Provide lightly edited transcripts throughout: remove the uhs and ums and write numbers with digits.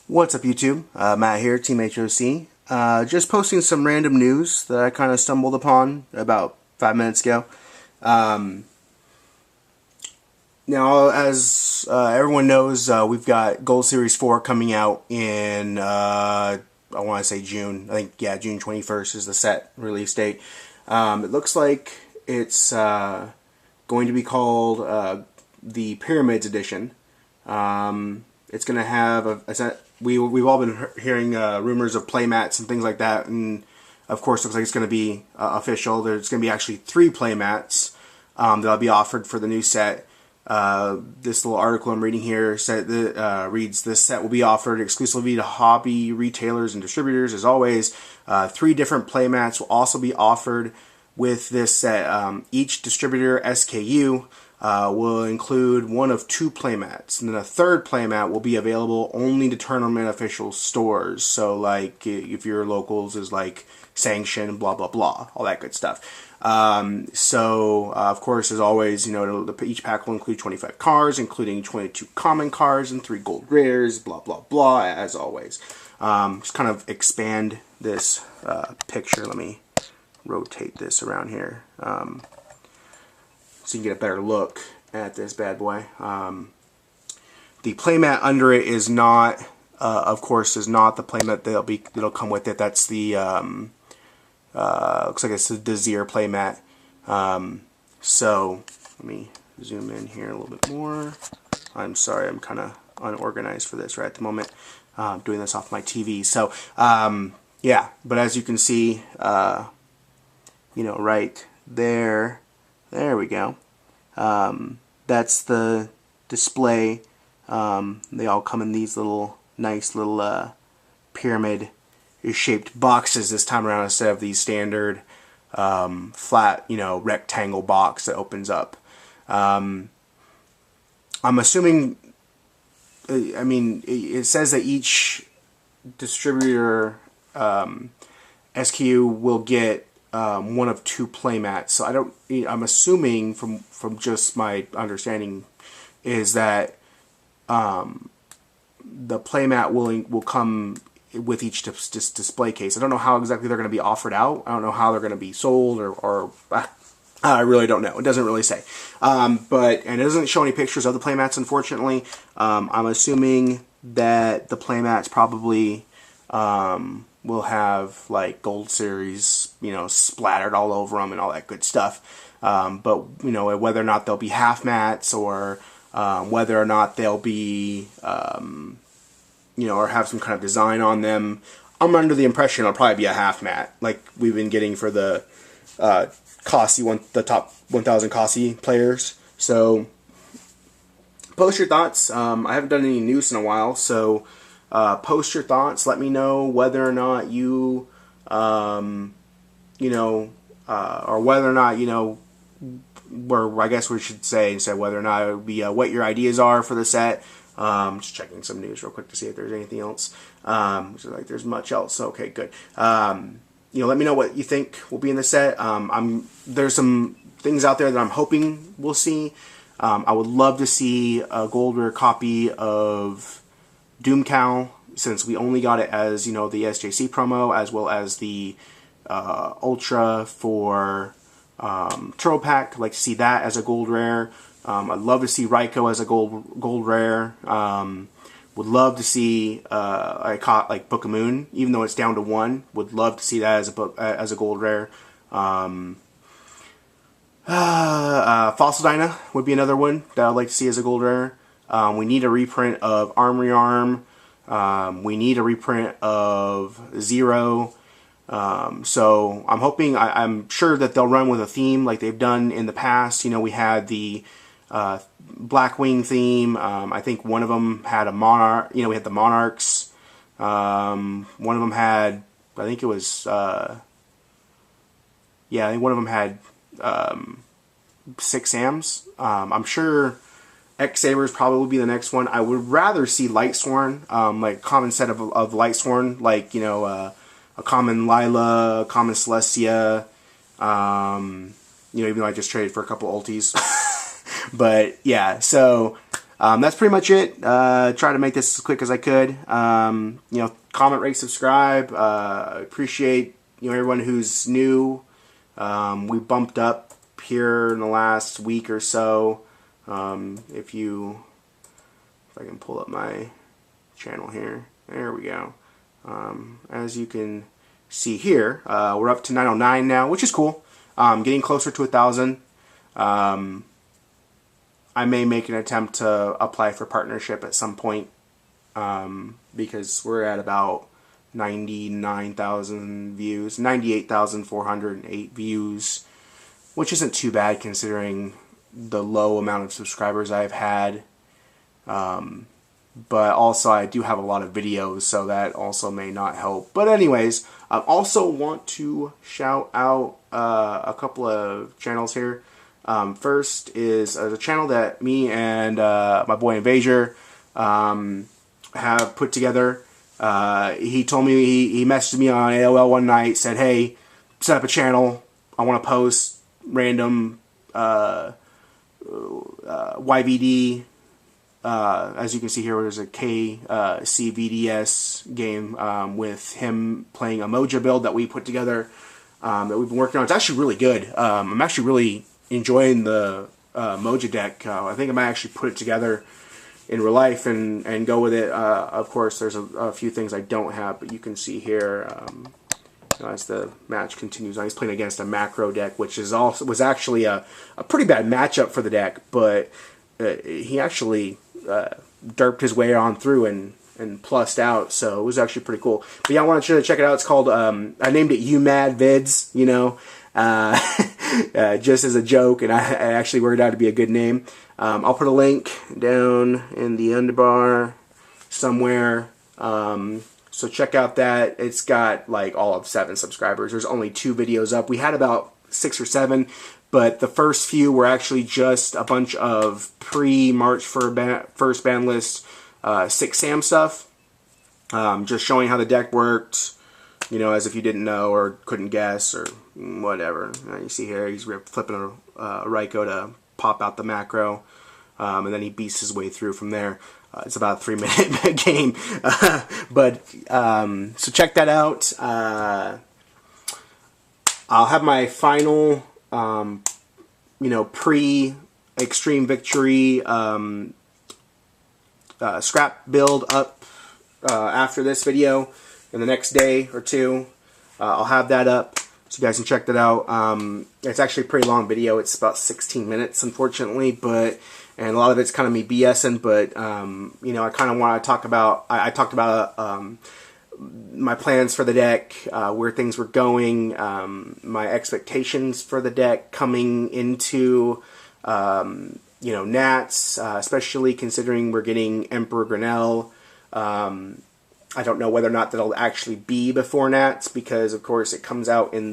What's up, YouTube? Matt here, Team HOC. Just posting some random news that I kind of stumbled upon about 5 minutes ago. Now, as everyone knows, we've got Gold Series 4 coming out in, I want to say June. I think, yeah, June 21st is the set release date. It looks like it's going to be called the Pyramids Edition. It's going to have a set. We've all been hearing rumors of playmats and things like that, and of course, looks like it's going to be official. There's going to be actually 3 playmats that'll be offered for the new set. This little article I'm reading here reads, "This set will be offered exclusively to hobby retailers and distributors. As always, 3 different playmats will also be offered with this set. Each distributor SKU will include one of 2 playmats, and then a third playmat will be available only to tournament official stores. So, like, if your locals is like Sanction, blah blah blah, all that good stuff. Of course, as always, each pack will include 25 cards, including 22 common cards and 3 gold rares, blah blah blah. As always, just kind of expand this picture. Let me rotate this around here. So you can get a better look at this bad boy. The playmat under it is not, of course, is not the playmat that'll come with it. That's the looks like it's the Desir playmat. So let me zoom in here a little bit more. I'm sorry, I'm kind of unorganized for this right at the moment. Doing this off my TV. So yeah, but as you can see, right there. There we go. That's the display. They all come in these nice little pyramid shaped boxes this time around, instead of the standard flat, rectangle box that opens up. I'm assuming, it says that each distributor SKU will get one of 2 playmats. So I'm assuming from just my understanding is that the playmat will come with each display case. I don't know how exactly they're going to be offered out. I don't know how they're going to be sold, or I really don't know. It doesn't really say. And it doesn't show any pictures of the playmats, unfortunately. I'm assuming that the playmats probably will have like Gold Series, splattered all over them and all that good stuff. But whether or not they'll be half mats, or whether or not they'll be, or have some kind of design on them, I'm under the impression it'll probably be a half mat, like we've been getting for the the top 1,000 Kasi players. So post your thoughts. I haven't done any news in a while, so post your thoughts. Let me know whether or not you, or whether or not, or I guess we should say whether or not it would be what your ideas are for the set. Just checking some news real quick to see if there's anything else. So like there's much else. Okay, good. Let me know what you think will be in the set. There's some things out there that I'm hoping we'll see. I would love to see a gold rare copy of Doomcow, since we only got it as, the SJC promo, as well as the Ultra for Turbo Pack. I'd like to see that as a gold rare. I'd love to see Raikou as a gold rare. Would love to see I caught like Book of Moon, even though it's down to 1. Would love to see that as a gold rare. Fossil Dyna would be another one that I'd like to see as a gold rare. We need a reprint of Armory Arm. We need a reprint of Zero. So I'm hoping, I'm sure that they'll run with a theme like they've done in the past. We had the Blackwing theme. I think one of them had a Monarch. We had the Monarchs. One of them had, I think it was, I think one of them had 6 Sams. I'm sure X-Sabers probably would be the next one. I would rather see Lightsworn, like a common set of Lightsworn, like, a common Lila, a common Celestia, even though I just traded for a couple ultis. But yeah, so that's pretty much it. Try to make this as quick as I could. Comment, rate, subscribe. Appreciate everyone who's new. We bumped up here in the last week or so. If I can pull up my channel here, there we go. As you can see here, we're up to 909 now, which is cool. Getting closer to 1,000. I may make an attempt to apply for partnership at some point, because we're at about 99,000 views, 98,408 views, which isn't too bad considering the low amount of subscribers I've had. But also I do have a lot of videos, so that also may not help. But anyways, I also want to shout out a couple of channels here. First is a channel that me and my boy Invasion have put together. He told me, he messaged me on AOL one night, said, hey, set up a channel. I want to post random YVD. As you can see here, there's a KCVDS game with him playing a Moja build that we put together, that we've been working on. It's actually really good. I'm actually really enjoying the Moja deck. I think I might actually put it together in real life and go with it. Of course, there's a few things I don't have, but you can see here as the match continues on, he's playing against a macro deck, which was actually a pretty bad matchup for the deck, but he actually derped his way on through and plussed out, so it was actually pretty cool. But yeah, I wanted you to check it out. It's called, I named it You Mad Vids, just as a joke, and I actually worked out to be a good name. I'll put a link down in the underbar somewhere, so check out that. It's got like all of 7 subscribers. There's only 2 videos up. We had about 6 or 7, but the first few were actually just a bunch of pre-March first ban list 6 Sam stuff, just showing how the deck worked, as if you didn't know or couldn't guess or whatever. You see here, he's flipping a Raikou to pop out the macro, and then he beats his way through from there. It's about a 3-minute game, so check that out. I'll have my final, pre-Extreme Victory scrap build up after this video in the next day or two. I'll have that up so you guys can check that out. It's actually a pretty long video. It's about 16 minutes, unfortunately, and a lot of it's kind of me BSing, but I kind of want to talk about, I talked about my plans for the deck, where things were going, my expectations for the deck coming into Nats, especially considering we're getting Emperor Grinnell. I don't know whether or not that'll actually be before Nats, because of course it comes out in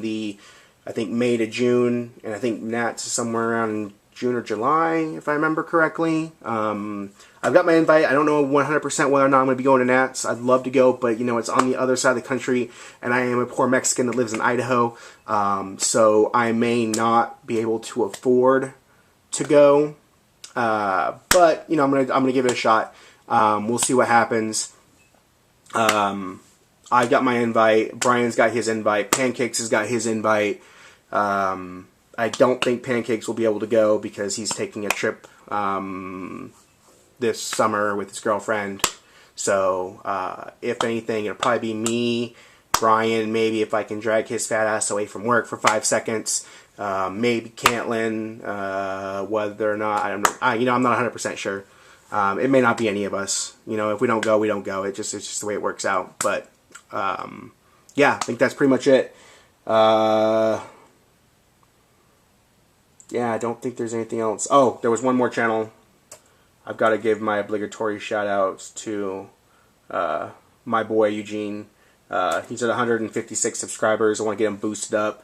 I think May to June, and I think Nats is somewhere around June or July, if I remember correctly. I've got my invite. I don't know 100% whether or not I'm going to be going to Nats. I'd love to go, but it's on the other side of the country, and I am a poor Mexican that lives in Idaho, so I may not be able to afford to go. But I'm gonna give it a shot. We'll see what happens. I got my invite. Brian's got his invite. Pancakes has got his invite. I don't think Pancakes will be able to go because he's taking a trip this summer with his girlfriend. So if anything, it'll probably be me, Brian, maybe if I can drag his fat ass away from work for 5 seconds. Maybe Cantlin, whether or not, I'm not 100% sure. It may not be any of us. If we don't go, we don't go. It's just the way it works out. But yeah, I think that's pretty much it. Yeah, I don't think there's anything else. Oh, there was one more channel. I've got to give my obligatory shout outs to my boy Eugene. He's at 156 subscribers. I want to get him boosted up,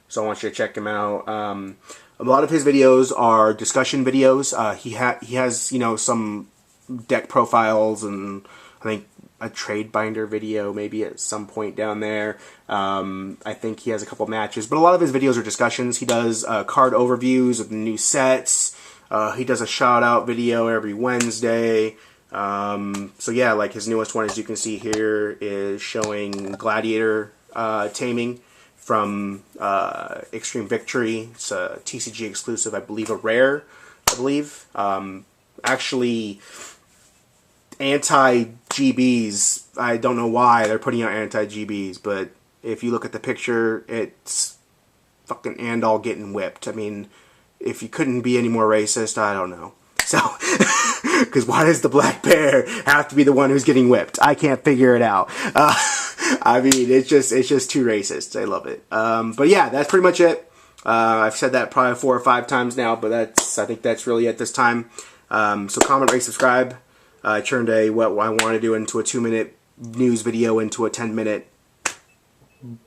so I want you to check him out. A lot of his videos are discussion videos. He has some deck profiles and I think a trade binder video maybe at some point down there. I think he has a couple matches, but a lot of his videos are discussions. He does card overviews of the new sets, He does a shout out video every Wednesday. So yeah, like his newest one, as you can see here, is showing gladiator taming from Extreme Victory. It's a TCG exclusive, I believe, a rare, I believe. Actually, anti-GBs, I don't know why they're putting out anti-GBs, but if you look at the picture, it's fucking Andal getting whipped. I mean, if you couldn't be any more racist, I don't know. So, because why does the black bear have to be the one who's getting whipped? I can't figure it out. I mean, it's just too racist. I love it. But yeah, that's pretty much it. I've said that probably 4 or 5 times now, but I think that's really it this time. So comment, rate, subscribe. I turned what I want to do into a 2-minute news video into a 10-minute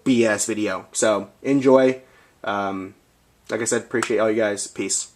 BS video. So enjoy. Like I said, appreciate all you guys. Peace.